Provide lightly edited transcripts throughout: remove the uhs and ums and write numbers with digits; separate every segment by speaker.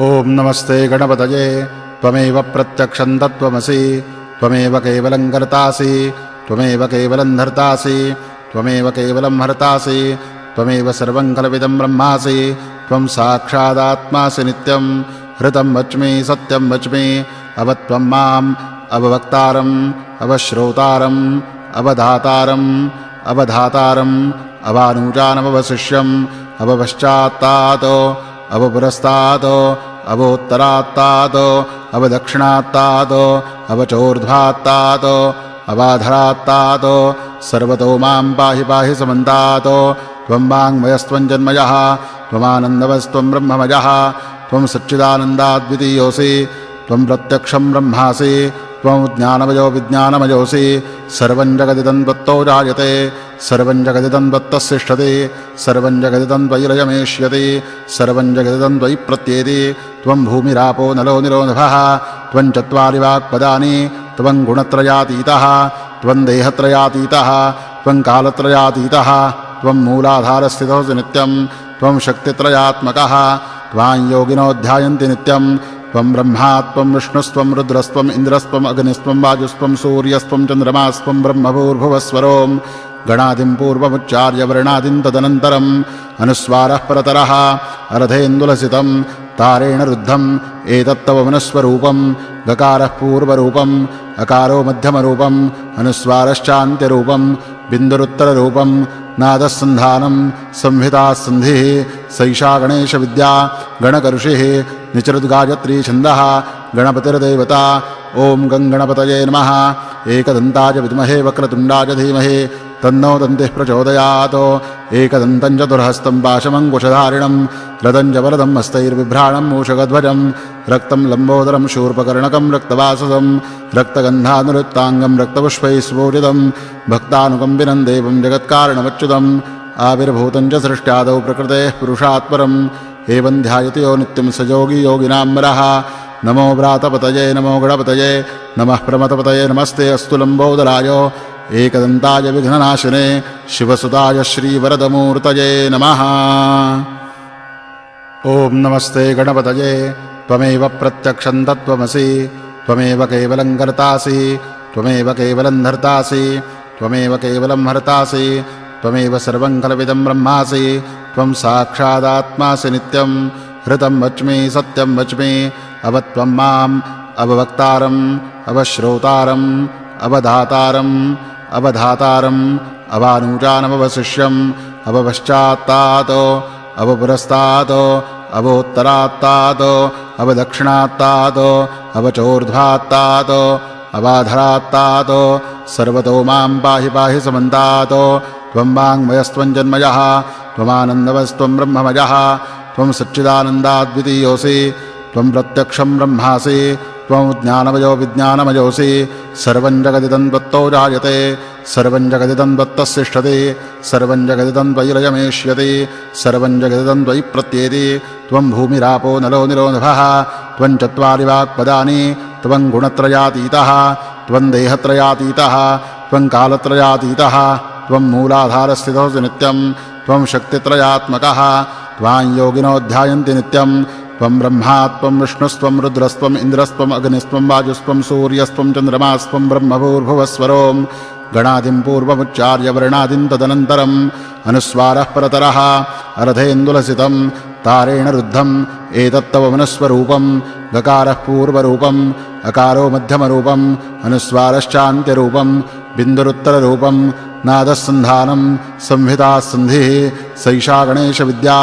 Speaker 1: ओम नमस्ते गणपतये त्वमेव प्रत्यक्षं तत्त्वमसि त्वमेव केवलं कर्तासि त्वमेव केवलं धर्तासि त्वमेव केवलं हर्तासि त्वमेव सर्वं कल्पितं ब्रह्मासि त्वं साक्षादात्मासि नित्यं हृतं वच्मि सत्यं वच्मि अवत्वं माम् अववक्तारम् अवश्रोतारम् अवधातारम् अवधातारम् अवानुजानवशिष्यम् अवपश्चात्तातो अवपुरस्तातो अवोत्तरात्तातो अवदक्षिणात्तातो अवचोर्ध्वात्तातो अवाधरात्तातो सर्वतो मां पाहि पाहि समन्तातो त्वं वाङ्मयस्त्वं जन्मयः त्वमानन्दवस्त्वं ब्रह्ममयः त्वं सच्चिदानन्दाद्वितीयोऽसि त्वं प्रत्यक्षं ब्रह्मासि त्वं ज्ञानमयो विज्ञानमयोऽसि सर्वं जगदिदं त्वत्तो जायते सर्वं जगदिदं त्वत्तस्तिष्ठति सर्वं जगदिदं त्वयिलयमेष्यति सर्वं जगदिदं त्वयि प्रत्येति त्वं भूमिरापो नलो निरोधः त्वं चत्वारि वाक्पदानि त्वं गुणत्रयातीतः त्वं देहत्रयातीतः त्वं कालत्रयातीतः त्वं मूलाधारस्थितोऽसि नित्यं त्वं शक्तित्रयात्मकः त्वां योगिनो ध्यायन्ति नित्यं त्वं ब्रह्मा त्वं विष्णुस्त्वं रुद्रस्त्वम् इन्द्रस्त्वम् अग्निस्त्वं वायुस्त्वं सूर्यस्त्वं चन्द्रमास्त्वं ब्रह्मभूर्भुवस्वरों गणादिं पूर्वमुच्चार्य वर्णादिं तदनन्तरम् अनुस्वारः परतरः अर्धेन्दुलसितं तारेण रुद्धम् एतत्तव मनस्वरूपं गकारः पूर्वरूपम् अकारो मध्यमरूपम् अनुस्वारश्चान्त्यरूपं बिन्दुरुत्तररूपं नादस्सन्धानं संहितासन्धिः सैषा गणेशविद्या गणकऋषिः निचरुद्गायत्री छन्दः गणपतिर्देवता ॐ गणपतये नमः एकदन्ताय विद्महे वक्रतुण्डाय धीमहि तन्नो दन्तिः प्रचोदयात् एकदन्तं चतुर्हस्तं पाशमङ्कुशधारिणं रदं च वरदं हस्तैर्बिभ्राणं मूषकध्वजं रक्तं लम्बोदरं शूर्पकर्णकं रक्तवाससं रक्तगन्धानुरुक्ताङ्गं रक्तपुष्पैः सुपूजितं भक्तानुकम्पिनं देवं जगत्कारणमच्युतम् आविर्भूतं च सृष्ट्यादौ प्रकृतेः पुरुषात् परम् एवं ध्यायति यो नित्यं स योगी योगिनां वरः नमो व्रातपतये नमो गणपतये नमः प्रमथपतये नमस्ते अस्तु लम्बोदराय एकदन्ताय विघ्ननाशिने शिवसुताय श्रीवरदमूर्तये नमः। ओम नमस्ते गणपतये त्वमेव प्रत्यक्षं तत्त्वमसि त्वमेव केवलं कर्तासि त्वमेव केवलं धर्तासि त्वमेव केवलं हर्तासि त्वमेव सर्वं कल्पितं ब्रह्मासि त्वं साक्षादात्मासि नित्यं हृतं वच्मि सत्यं वच्मि अवत्वं माम् अववक्तारम् अवश्रोतारम् अवधातारम् अवधातारम् अवानुजानवशिष्यम् अवपश्चात्तातो अवपुरस्तातो अवोत्तरात्तातो अवदक्षिणात्तातो अवचोर्ध्वात्तातो अवाधरात्तातो सर्वतो मां पाहि पाहि समन्तातो त्वं वाङ्मयस्त्वं जन्मयः त्वमानन्दवस्त्वं ब्रह्ममयः त्वं सच्चिदानन्दाद्वितीयोऽसि त्वं प्रत्यक्षं ब्रह्मासि त्वं ज्ञानमयो विज्ञानमयोऽसि सर्वं जगदिदं त्वत्तो जायते सर्वं जगदिदं त्वत्तस्तिष्ठति सर्वं जगदिदं त्वयिलयमेष्यति सर्वं जगदिदं त्वयि प्रत्येति त्वं भूमिरापो नलो निरोधः त्वं चत्वारि वाक्पदानि त्वं गुणत्रयातीतः त्वं देहत्रयातीतः त्वं कालत्रयातीतः त्वं मूलाधारस्थितोऽसि नित्यं त्वं शक्तित्रयात्मकः त्वां योगिनो ध्यायन्ति नित्यं त्वं ब्रह्मा त्वं विष्णुस्त्वं रुद्रस्त्वम् इन्द्रस्त्वम् अग्निस्त्वं वायुस्त्वं सूर्यस्त्वं चन्द्रमास्त्वं ब्रह्मभूर्भुवस्वरों गणादिं पूर्वमुच्चार्य वर्णादिं तदनन्तरम् अनुस्वारः परतरः अर्धेन्दुलसितं तारेण रुद्धम् एतत्तव मनस्वरूपं गकारः पूर्वरूपम् अकारो मध्यमरूपम् अनुस्वारश्चान्त्यरूपं बिन्दुरुत्तररूपं नादस्सन्धानं संहितासन्धिः सैषा गणेशविद्या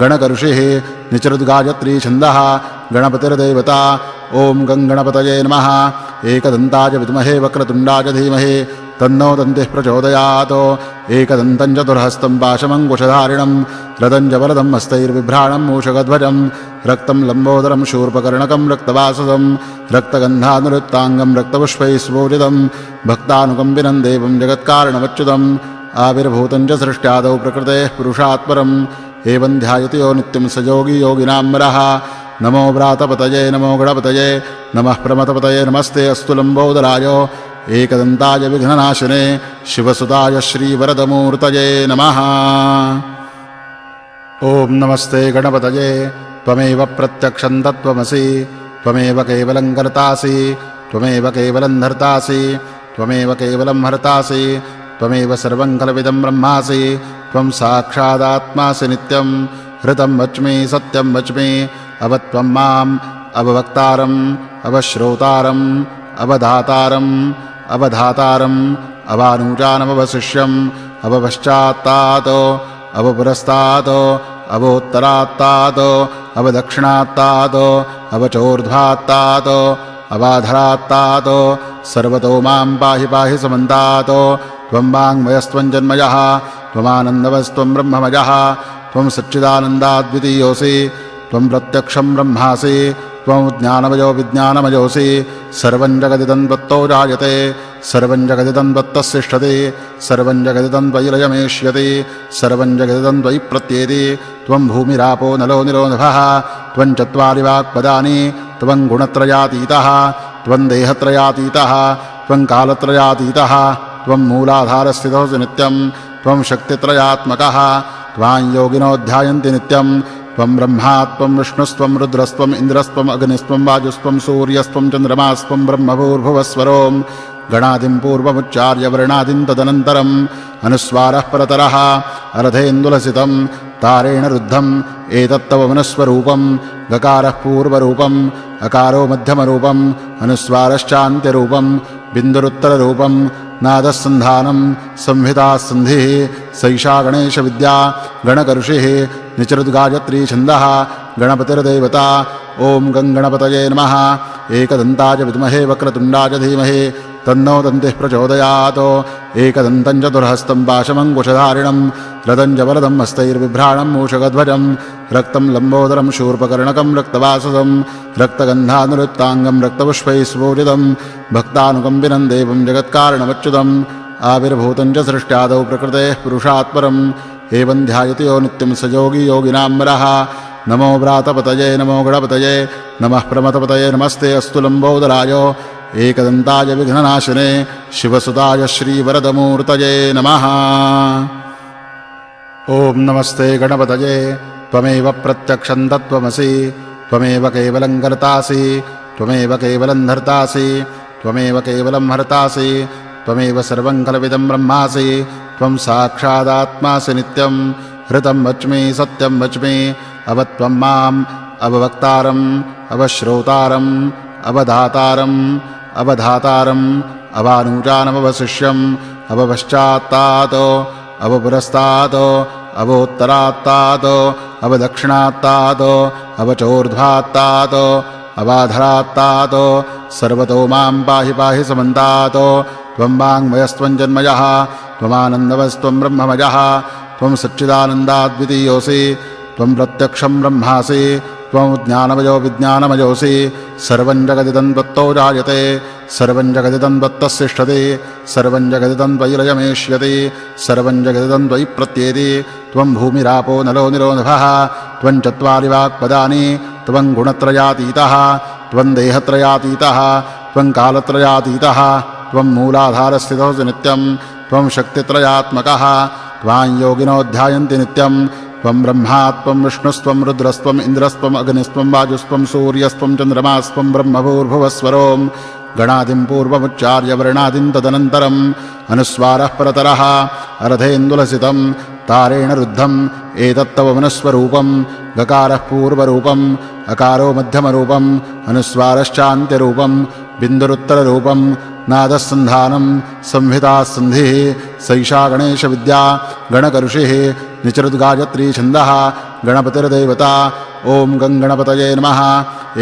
Speaker 1: गणकऋषिः निचरुद्गायत्री छन्दः गणपतिर्देवता ॐ गणपतये नमः एकदन्ताय विद्महे वक्रतुण्डाय धीमहि तन्नो दन्तिः प्रचोदयात् एकदन्तं चतुर्हस्तं पाशमङ्कुशधारिणं रदं च वरदं हस्तैर्बिभ्राणं मूषकध्वजं रक्तं लम्बोदरं शूर्पकर्णकं रक्तवाससं रक्तगन्धानुरुक्ताङ्गं रक्तपुष्पैः सुपूजितं भक्तानुकम्पिनं देवं जगत्कारणमच्युतम् आविर्भूतं च सृष्ट्यादौ प्रकृतेः पुरुषात् परम् एवं ध्यायति यो नित्यं स योगी योगिनां वरः नमो व्रातपतये नमो गणपतये नमः प्रमथपतये नमस्ते अस्तु लम्बोदराय एकदन्ताय विघ्ननाशिने शिवसुताय श्रीवरदमूर्तये नमः। ओम नमस्ते गणपतये त्वमेव प्रत्यक्षं तत्त्वमसि त्वमेव केवलं कर्तासि त्वमेव केवलं धर्तासि त्वमेव केवलं हर्तासि त्वमेव सर्वं खलविदं ब्रह्मासि त्वं साक्षादात्मासि नित्यं हृतं वच्मि सत्यं वच्मि अवत्वं माम् अववक्तारम् अवश्रोतारम् अवधातारम् अवधातारम् अवानुजानमवशिष्यम् अवपश्चात्तात् अवपुरस्तात् अवोत्तरात्तात् अवदक्षिणात्तात् अवचोर्ध्वात्तात् अवाधरात्तात् सर्वतो मां पाहि पाहि समन्तात् त्वं वाङ्मयस्त्वं जन्मयः त्वमानन्दवस्त्वं ब्रह्ममयः त्वं सच्चिदानन्दाद्वितीयोऽसि त्वं प्रत्यक्षं ब्रह्मासि त्वं ज्ञानमयो विज्ञानमयोऽसि सर्वं जगदिदं त्वत्तो जायते सर्वं जगदिदं त्वत्तस्तिष्ठति सर्वं जगदिदं त्वयि लयमेष्यति सर्वं जगदिदं त्वयि प्रत्येति त्वं भूमिरापो नलो निलो नभः त्वं चत्वारि वाक्पदानि त्वं गुणत्रयातीतः त्वं देहत्रयातीतः त्वं कालत्रयातीतः त्वं मूलाधारस्थितोऽसि नित्यं त्वं शक्तित्रयात्मकः त्वां योगिनो ध्यायन्ति नित्यं त्वं ब्रह्मा त्वं विष्णुस्त्वं रुद्रस्त्वं इन्द्रस्त्वं अग्निस्त्वं वायुस्त्वं सूर्यस्त्वं चन्द्रमास्त्वं ब्रह्मभूर्भुवस्वरों गणादिं पूर्वमुच्चार्य वर्णादिं तदनन्तरम् अनुस्वारः परतरः अर्धेन्दुलसितं तारेण रुद्धम् एतत्तव मनस्वरूपं गकारः पूर्वरूपम् अकारो मध्यमरूपम् अनुस्वारश्चान्त्यरूपं बिन्दुरुत्तररूपं नादस्सन्धानं संहितासन्धिः सैषा गणेशविद्या गणकऋषिः निचरुद्गायत्री छन्दः गणपतिर्देवता ॐ गङ्गणपतये नमः एकदन्ताय विद्महे वक्रतुण्डाय धीमहि तन्नो दन्तिः प्रचोदयात् एकदन्तं चतुर्हस्तं पाशमङ्कुशधारिणं रदञ्जवरदं हस्तैर्बिभ्राणं मूषकध्वजं रक्तं लम्बोदरं शूर्पकर्णकं रक्तवाससं रक्तगन्धानुरुक्ताङ्गं रक्तपुष्पैः स्फूरितं भक्तानुकम्पिनं देवं जगत्कारणमच्युतम् आविर्भूतं च सृष्ट्यादौ प्रकृतेः पुरुषात् परम् एवं ध्यायति यो नित्यं स योगी योगिनां वरः नमो व्रातपतये नमो गणपतये नमः प्रमथपतये नमस्ते अस्तु लम्बोदराय एकदन्ताय विघ्ननाशिने शिवसुताय श्रीवरदमूर्तये नमः। ॐ नमस्ते गणपतये त्वमेव प्रत्यक्षं तत्त्वमसि त्वमेव केवलं कर्तासि त्वमेव केवलं धर्तासि त्वमेव केवलं हर्तासि त्वमेव सर्वं खलविदं ब्रह्मासि त्वं साक्षादात्मासि नित्यं हृतं वच्मि सत्यं वच्मि अवत्वं माम् अववक्तारम् अवश्रोतारम् अवधातारम् अवधातारम् अवानुजानमवशिष्यम् अवपश्चात्तात् अवपुरस्तात् अवोत्तरात्तात् अवदक्षिणात्तात् अवचोर्ध्वात्तात् अवाधरात्तात् सर्वतो मां पाहि पाहि समन्तात् त्वं वाङ्मयस्त्वं जन्मयः त्वमानन्दवस्त्वं ब्रह्ममयः त्वं सच्चिदानन्दाद्वितीयोऽसि त्वं प्रत्यक्षं ब्रह्मासि त्वं ज्ञानमयो विज्ञानमयोऽसि सर्वं जगदिदं त्वत्तो जायते सर्वं जगदिदं त्वत्तस्तिष्ठति सर्वं जगदिदं त्वयि लयमेष्यति सर्वं जगदिदं त्वयि प्रत्येति त्वं भूमिरापो नलो निलो नभः त्वं चत्वारि वाक्पदानि त्वं गुणत्रयातीतः त्वं देहत्रयातीतः त्वं कालत्रयातीतः त्वं मूलाधारस्थितोऽसि नित्यं त्वं शक्तित्रयात्मकः त्वां योगिनो ध्यायन्ति नित्यं त्वं ब्रह्मा त्वं विष्णुस्त्वं रुद्रस्त्वं इन्द्रस्त्वं अग्निस्त्वं वायुस्त्वं सूर्यस्त्वं चन्द्रमास्त्वं ब्रह्मभूर्भुवस्वरों गणादिं पूर्वमुच्चार्य वर्णादिं तदनन्तरम् अनुस्वारः परतरः अर्धेन्दुलसितं तारेण रुद्धम् एतत्तव मनस्वरूपं गकारः पूर्वरूपम् अकारो मध्यमरूपम् अनुस्वारश्चान्त्यरूपं बिन्दुरुत्तररूपं नादस्सन्धानं संहितासन्धिः सैषा गणेशविद्या गणकऋषिः निचरुद्गायत्री छन्दः गणपतिर्देवता ॐ गङ्गणपतये नमः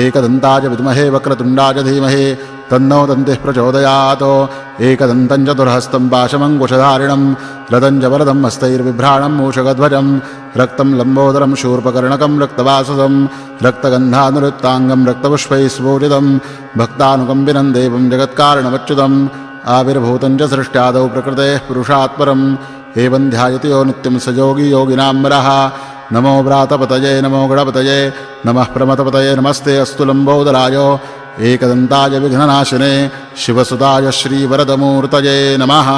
Speaker 1: एकदन्ताय विद्महे वक्रतुण्डाय धीमहि तन्नो दन्तिः प्रचोदयात् एकदन्तं चतुर्हस्तं पाशमङ्कुशधारिणं रदञ्जवरदं हस्तैर्बिभ्राणं मूषकध्वजं रक्तं लम्बोदरं शूर्पकर्णकं रक्तवाससं रक्तगन्धानुरुक्ताङ्गं रक्तपुष्पैः स्फूरितं भक्तानुकम्पिनं देवं जगत्कारणमच्युतम् आविर्भूतं च सृष्ट्यादौ प्रकृतेः पुरुषात् परम् एवं ध्यायति यो नित्यं स योगी योगिनां वरः नमो व्रातपतये नमो गणपतये नमः प्रमथपतये नमस्ते अस्तु लम्बोदराय एकदन्ताय विघ्ननाशिने शिवसुताय श्रीवरदमूर्तये नमः।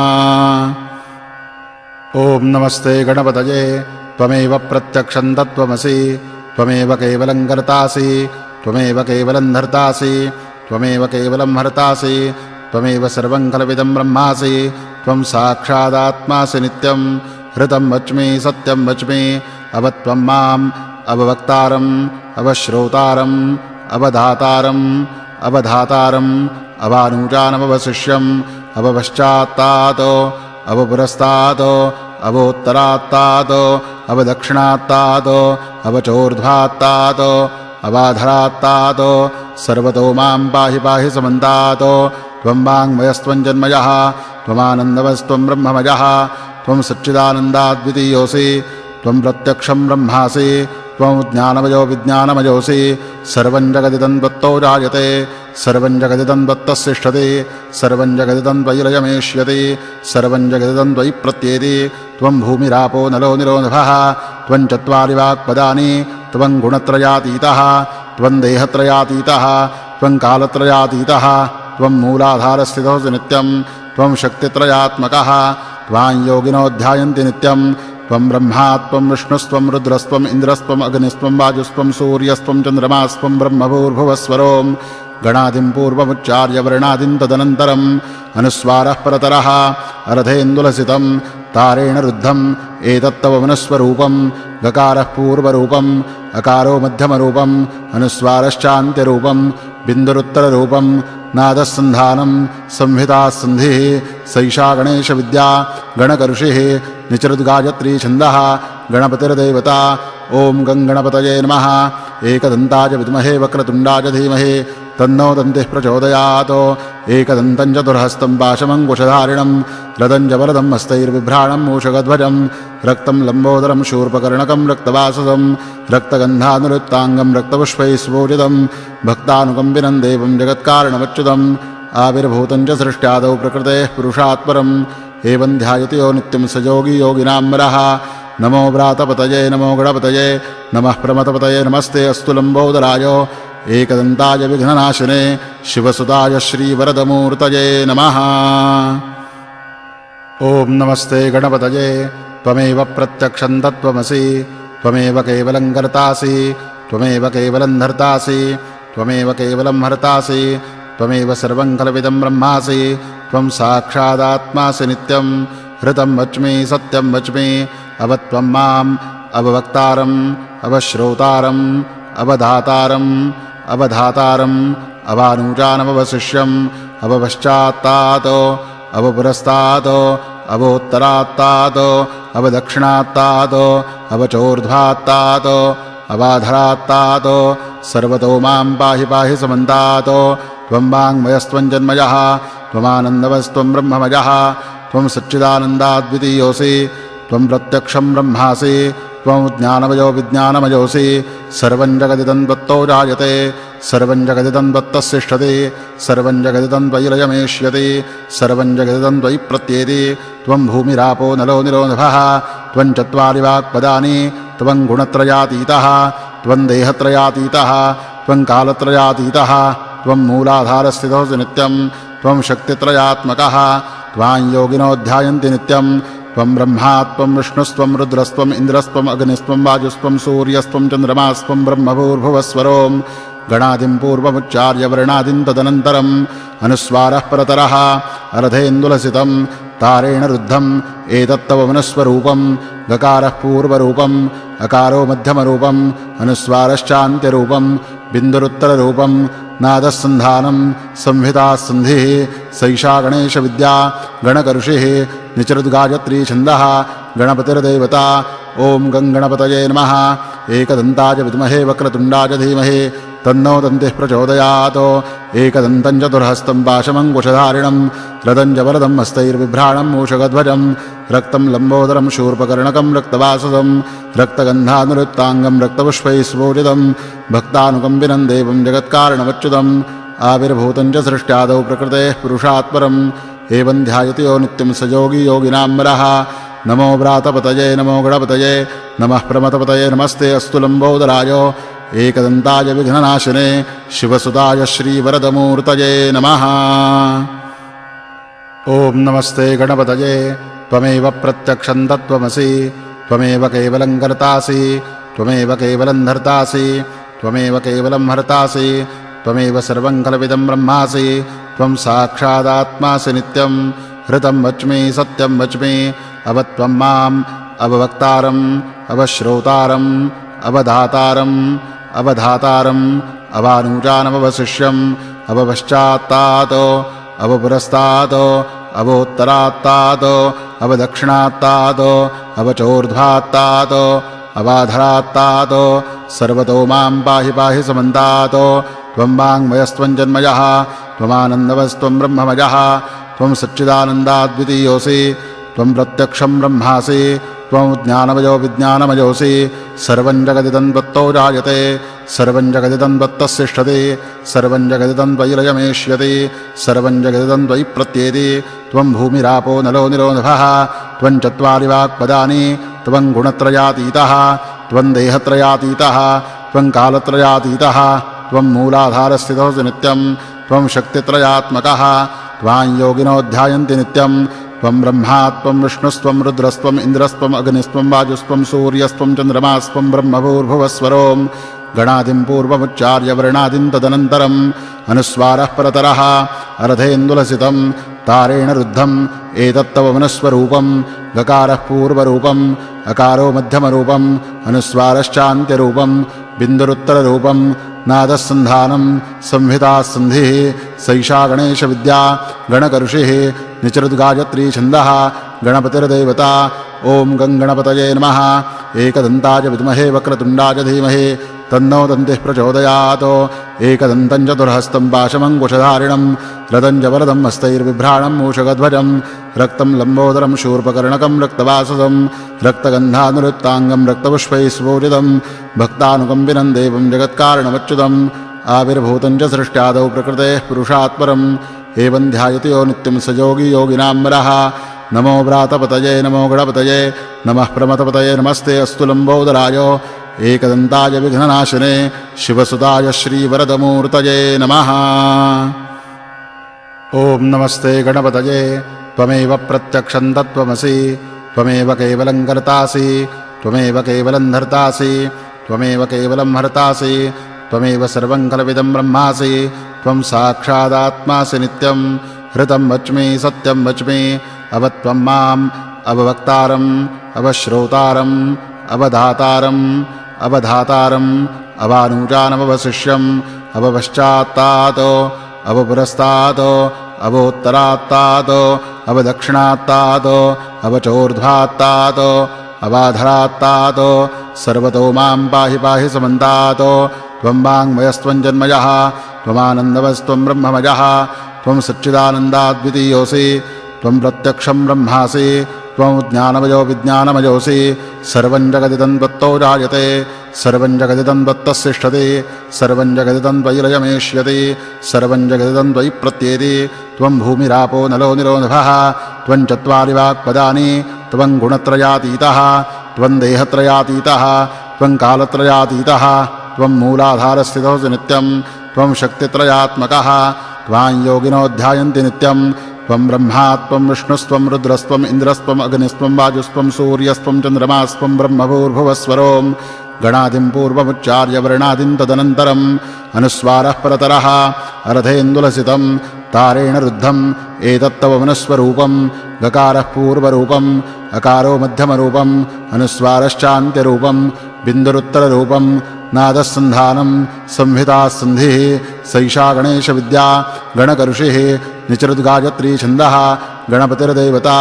Speaker 1: ॐ नमस्ते गणपतये त्वमेव प्रत्यक्षं तत्त्वमसि त्वमेव केवलं कर्तासि त्वमेव केवलं धर्तासि त्वमेव केवलं हर्तासि त्वमेव सर्वं कल्पितं ब्रह्मासि त्वं साक्षादात्मासि नित्यं हृतं वच्मि सत्यं वच्मि अवत्वं माम् अववक्तारम् अवश्रोतारम् अवधातारम् अवधातारम् अवानुजानमवशिष्यम् अवपश्चात्तात् अवपुरस्तात् अवोत्तरात्तात् अवदक्षिणात्तात् अवचोर्ध्वात्तात् अवाधरात्तात् सर्वतो मां पाहि पाहि समन्तात् त्वं वाङ्मयस्त्वं जन्मयः त्वमानन्दमस्त्वं ब्रह्ममयः त्वं सच्चिदानन्दाद्वितीयोऽसि त्वं प्रत्यक्षं ब्रह्मासि त्वं ज्ञानमयो विज्ञानमयोऽसि सर्वं जगदिदं त्वत्तो जायते सर्वं जगदिदं त्वत्तस्तिष्ठति सर्वं जगदिदं त्वयि लयमेष्यति सर्वं जगदिदं त्वयि प्रत्येति त्वं भूमिरापो नलो निरो नभः त्वं चत्वारि वाक्पदानि त्वं गुणत्रयातीतः त्वं देहत्रयातीतः त्वं कालत्रयातीतः त्वं मूलाधारस्थितोऽसि नित्यं त्वं शक्तित्रयात्मकः त्वां योगिनो ध्यायन्ति नित्यं त्वं ब्रह्मा त्वं विष्णुस्त्वं रुद्रस्त्वम् इन्द्रस्त्वम् अग्निस्त्वं वायुस्त्वं सूर्यस्त्वं चन्द्रमास्त्वं ब्रह्मभूर्भुवस्वरों गणादिं पूर्वमुच्चार्य वर्णादिं तदनन्तरम् अनुस्वारः परतरः अर्धेन्दुलसितं तारेण रुद्धम् एतत्तव मनस्वरूपं गकारः पूर्वरूपम् अकारो मध्यमरूपम् अनुस्वारश्चान्त्यरूपं बिन्दुरुत्तररूपं नादस्सन्धानं संहितासन्धिः सैषा गणेशविद्या गणकऋषिः निचरुद्गायत्री छन्दः गणपतिर्देवता ॐ गङ्गणपतये नमः एकदन्ताय विद्महे वक्रतुण्डाय धीमहि तन्नो दन्तिः प्रचोदयात् एकदन्तं चतुर्हस्तं पाशमङ्कुशधारिणं रदं च वरदं हस्तैर्बिभ्राणं मूषकध्वजं रक्तं लम्बोदरं शूर्पकर्णकं रक्तवाससं रक्तगन्धानुरुक्ताङ्गं रक्तपुष्पैः स्वोजितं भक्तानुकम्पिनं देवं जगत्कारणमच्युतम् आविर्भूतं च सृष्ट्यादौ प्रकृतेः पुरुषात् परम् एवं ध्यायति यो नित्यं स योगी योगिनां वरः नमो व्रातपतये नमो गणपतये नमः प्रमथपतये नमस्ते अस्तु लम्बोदराय एकदन्ताय विघ्ननाशिने शिवसुताय श्रीवरदमूर्तये नमः। ॐ नमस्ते गणपतये त्वमेव प्रत्यक्षं तत्त्वमसि त्वमेव केवलं कर्तासि त्वमेव केवलं धर्तासि त्वमेव केवलं हर्तासि त्वमेव सर्वं कल्पितं ब्रह्मासि त्वं साक्षादात्मासि नित्यं हृतं वच्मि सत्यं वच्मि अवत्वं माम् अववक्तारम् अवश्रोतारम् अवधातारम् अवधातारम् अवानुजानमवशिष्यम् अवपश्चात्तात् अवपुरस्तात् अवोत्तरात्तात् अवदक्षिणात्तात् अवचोर्ध्वात्तात् अवाधरात्तात् सर्वतो मां पाहि पाहि समन्तात् त्वं वाङ्मयस्त्वं जन्मयः त्वमानन्दमस्त्वं ब्रह्ममयः त्वं सच्चिदानन्दाद्वितीयोऽसि त्वं प्रत्यक्षं ब्रह्मासि त्वं ज्ञानमयो विज्ञानमयोऽसि सर्वं जगदिदं त्वत्तो जायते सर्वं जगदिदं त्वत्तस्तिष्ठति सर्वं जगदिदं त्वयि लयमेष्यति सर्वं जगदिदं त्वयि प्रत्येति त्वं भूमिरापो नलो निरो नभः त्वं चत्वारि वाक्पदानि त्वं गुणत्रयातीतः त्वं देहत्रयातीतः त्वं कालत्रयातीतः त्वं मूलाधारस्थितोऽसि नित्यं त्वं शक्तित्रयात्मकः त्वां योगिनो ध्यायन्ति नित्यं त्वं ब्रह्मा त्वं विष्णुस्त्वं रुद्रस्त्वम् इन्द्रस्त्वम् अग्निस्त्वं वायुस्त्वं सूर्यस्त्वं चन्द्रमास्त्वं ब्रह्मभूर्भुवस्वरों गणादिं पूर्वमुच्चार्य वर्णादिं तदनन्तरम् अनुस्वारः परतरः अर्धेन्दुलसितं तारेण रुद्धम् एतत्तव मनस्वरूपं गकारः पूर्वरूपम् अकारो मध्यमरूपम् अनुस्वारश्चान्त्यरूपं बिन्दुरुत्तररूपं नादस्सन्धानं संहितासन्धिः सैषा गणेशविद्या गणकऋषिः निचरुद्गायत्री छन्दः गणपतिर्देवता ॐ गङ्गणपतये नमः एकदन्ताय विद्महे वक्रतुण्डाय धीमहि तन्नो दन्तिः प्रचोदयात् एकदन्तं चतुर्हस्तं पाशमङ्कुशधारिणं रदं च वरदं हस्तैर्बिभ्राणं मूषकध्वजं रक्तं लम्बोदरं शूर्पकर्णकं रक्तवाससं रक्तगन्धानुरुक्ताङ्गं रक्तपुष्पैः स्वोजितं भक्तानुकम्पिनं देवं जगत्कारणमच्युतम् आविर्भूतं च सृष्ट्यादौ प्रकृतेः पुरुषात् परम् एवं ध्यायति यो नित्यं स योगी योगिनां वरः नमो व्रातपतये नमो गणपतये नमः प्रमथपतये नमस्ते अस्तु लम्बोदराय एकदन्ताय विघ्ननाशिने शिवसुताय श्रीवरदमूर्तये नमः। ॐ नमस्ते गणपतये त्वमेव प्रत्यक्षं तत्त्वमसि त्वमेव केवलं कर्तासि त्वमेव केवलं धर्तासि त्वमेव केवलं हर्तासि त्वमेव सर्वं खलविदं ब्रह्मासि त्वं साक्षादात्मासि नित्यं हृतं वच्मि सत्यं वच्मि अव त्वं माम् अववक्तारम् अवश्रोतारम् अवधातारम् अवधातारम् अवानुजानमवशिष्यम् अवपश्चात्तात् अवपुरस्तात् अवोत्तरात्तात् अवदक्षिणात्तात् अवचोर्ध्वात्तात् अवाधरात्तात् सर्वतो मां पाहि पाहि समन्तात् त्वं वाङ्मयस्त्वं जन्मयः त्वमानन्दवस्त्वं ब्रह्ममयः त्वं सच्चिदानन्दाद्वितीयोऽसि त्वं प्रत्यक्षं ब्रह्मासि त्वं ज्ञानमयो विज्ञानमयोऽसि सर्वं जगदिदं त्वत्तो जायते सर्वं जगदिदं त्वत्तस्तिष्ठति सर्वं जगदिदं त्वयि लयमेष्यति सर्वं जगदिदं त्वयि प्रत्येति त्वं भूमिरापो नलो निलो नभः त्वं चत्वारि वाक्पदानि त्वं गुणत्रयातीतः त्वं देहत्रयातीतः त्वं कालत्रयातीतः त्वं मूलाधारस्थितोऽसि नित्यं त्वं शक्तित्रयात्मकः त्वां योगिनो ध्यायन्ति नित्यं त्वं ब्रह्मा त्वं विष्णुस्त्वं रुद्रस्त्वम् इन्द्रस्त्वम् अग्निस्त्वं वायुस्त्वं सूर्यस्त्वं चन्द्रमास्त्वं ब्रह्मभूर्भुवस्वरों गणादिं पूर्वमुच्चार्य वर्णादिं तदनन्तरम् अनुस्वारः परतरः अर्धेन्दुलसितं तारेण रुद्धम् एतत्तव मनस्वरूपं गकारः पूर्वरूपम् अकारो मध्यमरूपम् अनुस्वारश्चान्त्यरूपं बिन्दुरुत्तररूपं नादस्सन्धानं संहितासन्धिः सैषा गणेशविद्या गणकऋषिः निचरुद्गायत्री छन्दः गणपतिर्देवता ॐ गङ्गणपतये नमः एकदन्ताय विद्महे वक्रतुण्डाय धीमहि तन्नो दन्तिः प्रचोदयात् एकदन्तं चतुर्हस्तं पाशमङ्कुशधारिणं रदं च वरदं हस्तैर्बिभ्राणं मूषकध्वजं रक्तं लम्बोदरं शूर्पकर्णकं रक्तवाससं रक्तगन्धानुरुक्ताङ्गं रक्तपुष्पैः सुपूजितं भक्तानुकम्पिनं देवं जगत्कारणमच्युतम् आविर्भूतं च सृष्ट्यादौ प्रकृतेः पुरुषात् परम् एवं ध्यायति यो नित्यं स योगी योगिनां वरः नमो व्रातपतये नमो गणपतये नमः प्रमथपतये नमस्ते अस्तु लम्बोदराय एकदन्ताय विघ्ननाशिने शिवसुताय श्रीवरदमूर्तये नमः। ॐ नमस्ते गणपतये त्वमेव प्रत्यक्षं तत्त्वमसि त्वमेव केवलं कर्तासि त्वमेव केवलं धर्तासि त्वमेव केवलं हर्तासि त्वमेव सर्वं खलविदं ब्रह्मासि त्वं साक्षादात्मासि नित्यं हृतं वच्मि सत्यं वच्मि अव त्वं माम् अववक्तारम् अवश्रोतारम् अवधातारम् अवधातारम् अवानुजानमवशिष्यम् अवपश्चात्तात् अवपुरस्तात् अवोत्तरात्तात् अवदक्षिणात्तात् अवचोर्ध्वात्तात् अवाधरात्तात् सर्वतो मां पाहि पाहि समन्तात् त्वं वाङ्मयस्त्वं जन्मयः त्वमानन्दवस्त्वं ब्रह्ममयः त्वं सच्चिदानन्दाद्वितीयोऽसि त्वं प्रत्यक्षं ब्रह्मासि त्वं ज्ञानमयो विज्ञानमयोऽसि सर्वं जगदिदं त्वत्तो जायते सर्वं जगदिदं त्वत्तस्तिष्ठति सर्वं जगदिदं त्वयि लयमेष्यति सर्वं जगदिदं त्वयि प्रत्येति त्वं भूमिरापो नलो निलो नभः त्वं चत्वारि वाक्पदानि त्वं गुणत्रयातीतः त्वं देहत्रयातीतः त्वं कालत्रयातीतः त्वं मूलाधारस्थितोऽसि नित्यं त्वं शक्तित्रयात्मकः त्वां योगिनो ध्यायन्ति नित्यं त्वं ब्रह्मा त्वं विष्णुस्त्वं रुद्रस्त्वम् इन्द्रस्त्वम् अग्निस्त्वं वायुस्त्वं सूर्यस्त्वं चन्द्रमास्त्वं ब्रह्मभूर्भुवस्वरों गणादिं पूर्वमुच्चार्य वर्णादिं तदनन्तरम् अनुस्वारः परतरः अर्धेन्दुलसितं तारेण रुद्धम् एतत्तव मनस्वरूपं गकारः पूर्वरूपम् अकारो मध्यमरूपम् अनुस्वारश्चान्त्यरूपं बिन्दुरुत्तररूपं नादस्सन्धानं संहितासन्धिः सैषा गणेशविद्या गणकऋषिः निचरुद्गायत्री छन्दः गणपतिर्देवता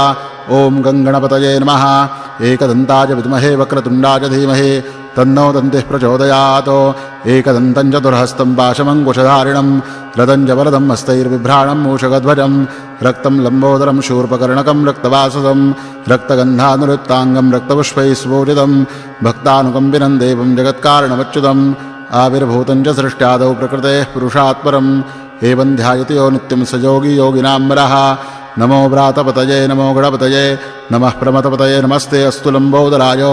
Speaker 1: ॐ गङ्गणपतये नमः एकदन्ताय विद्महे वक्रतुण्डाय धीमहि तन्नो दन्तिः प्रचोदयात् एकदन्तं चतुर्हस्तं पाशमङ्कुशधारिणं रदं च वरदं हस्तैर्बिभ्राणं मूषकध्वजं रक्तं लम्बोदरं शूर्पकर्णकं रक्तवाससं रक्तगन्धानुरुक्ताङ्गं रक्तपुष्पैः सुपूजितं भक्तानुकम्पिनं देवं जगत्कारणमच्युतम् आविर्भूतं च सृष्ट्यादौ प्रकृतेः पुरुषात् परम् एवं ध्यायति यो नित्यं स योगी योगिनां वरः नमो व्रातपतये नमो गणपतये नमः प्रमथपतये नमस्ते अस्तु लम्बोदराय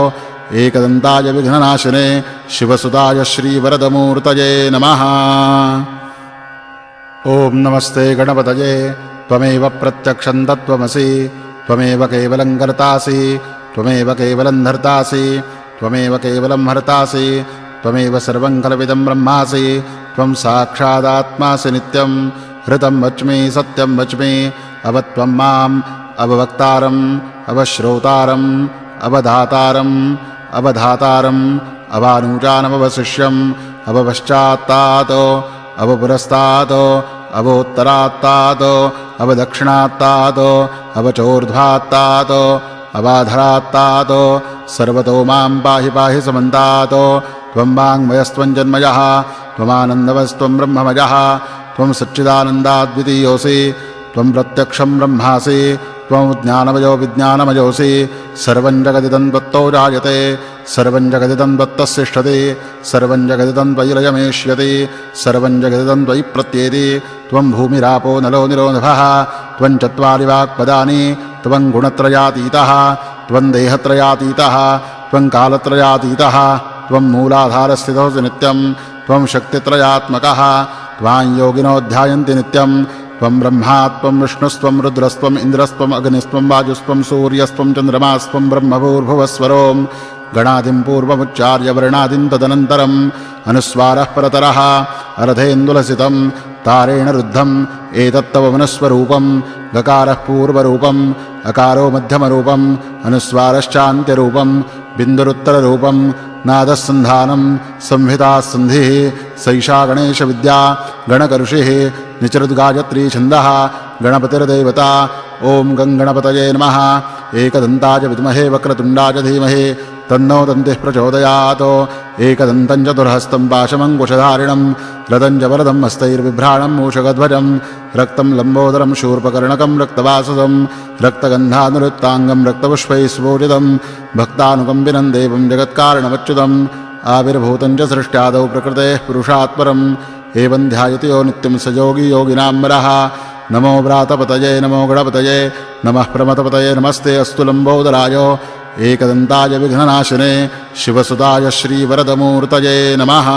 Speaker 1: एकदन्ताय विघ्ननाशिने शिवसुताय श्रीवरदमूर्तये नमः। ॐ नमस्ते गणपतये त्वमेव प्रत्यक्षं तत्त्वमसि त्वमेव केवलं कर्तासि त्वमेव केवलं धर्तासि त्वमेव केवलं हर्तासि त्वमेव सर्वं कल्पितं ब्रह्मासि त्वं साक्षादात्मासि नित्यं हृतं वच्मि सत्यं वच्मि अवत्वं माम् अववक्तारम् अवश्रोतारम् अवधातारम् अवधातारम् अवानुजानमवशिष्यम् अवपश्चात्तातो अवपुरस्तातो अवोत्तरात्तातो अवदक्षिणात्तातो अवचोर्ध्वात्तातो अवाधरात्तातो सर्वतो मां पाहि पाहि समन्तातो त्वं वाङ्मयस्त्वं जन्मयः त्वमानन्दवस्त्वं ब्रह्ममयः त्वं सच्चिदानन्दाद्वितीयोऽसि त्वं प्रत्यक्षं ब्रह्मासि त्वं ज्ञानमयो विज्ञानमयोऽसि सर्वं जगदिदं त्वत्तो जायते सर्वं जगदिदं त्वत्तस्तिष्ठति सर्वं जगदिदं त्वयि लयमेष्यति सर्वं जगदिदं त्वयि प्रत्येति त्वं भूमिरापो नलो निरोधः त्वं चत्वारि वाक्पदानि त्वं गुणत्रयातीतः त्वं देहत्रयातीतः त्वं कालत्रयातीतः त्वं मूलाधारस्थितोऽसि नित्यं त्वं शक्तित्रयात्मकः त्वां योगिनो ध्यायन्ति नित्यं त्वं ब्रह्मा त्वं विष्णुस्त्वं रुद्रस्त्वम् इन्द्रस्त्वम् अग्निस्त्वं वायुस्त्वं सूर्यस्त्वं चन्द्रमास्त्वं ब्रह्मभूर्भुवस्वरों गणादिं पूर्वमुच्चार्य वर्णादिं तदनन्तरम् अनुस्वारः परतरः अर्धेन्दुलसितं तारेण रुद्धम् एतत्तव मनस्वरूपं गकारः पूर्वरूपम् अकारो मध्यमरूपम् अनुस्वारश्चान्त्यरूपं बिन्दुरुत्तररूपं नादस्सन्धानं संहितासन्धिः सैषा गणेशविद्या गणकऋषिः निचरुद्गायत्री छन्दः गणपतिर्देवता ॐ गङ्गणपतये नमः एकदन्ताय विद्महे वक्रतुण्डाय धीमहि तन्नो दन्तिः प्रचोदयात् एकदन्तं चतुर्हस्तं पाशमङ्कुशधारिणं रदं च वरदं हस्तैर्बिभ्राणं मूषकध्वजं रक्तं लम्बोदरं शूर्पकर्णकं रक्तवाससं रक्तगन्धानुरुक्ताङ्गं रक्तपुष्पैः सुपूजितं भक्तानुकम्पिनं देवं जगत्कारणमच्युतम् आविर्भूतं च सृष्ट्यादौ प्रकृतेः पुरुषात् परम् एवं ध्यायति यो नित्यं स योगी योगिनां वरः नमो व्रातपतये नमो गणपतये नमः प्रमथपतये नमस्ते अस्तु लम्बोदराय एकदन्ताय विघ्ननाशिने शिवसुताय श्रीवरदमूर्तये नमः।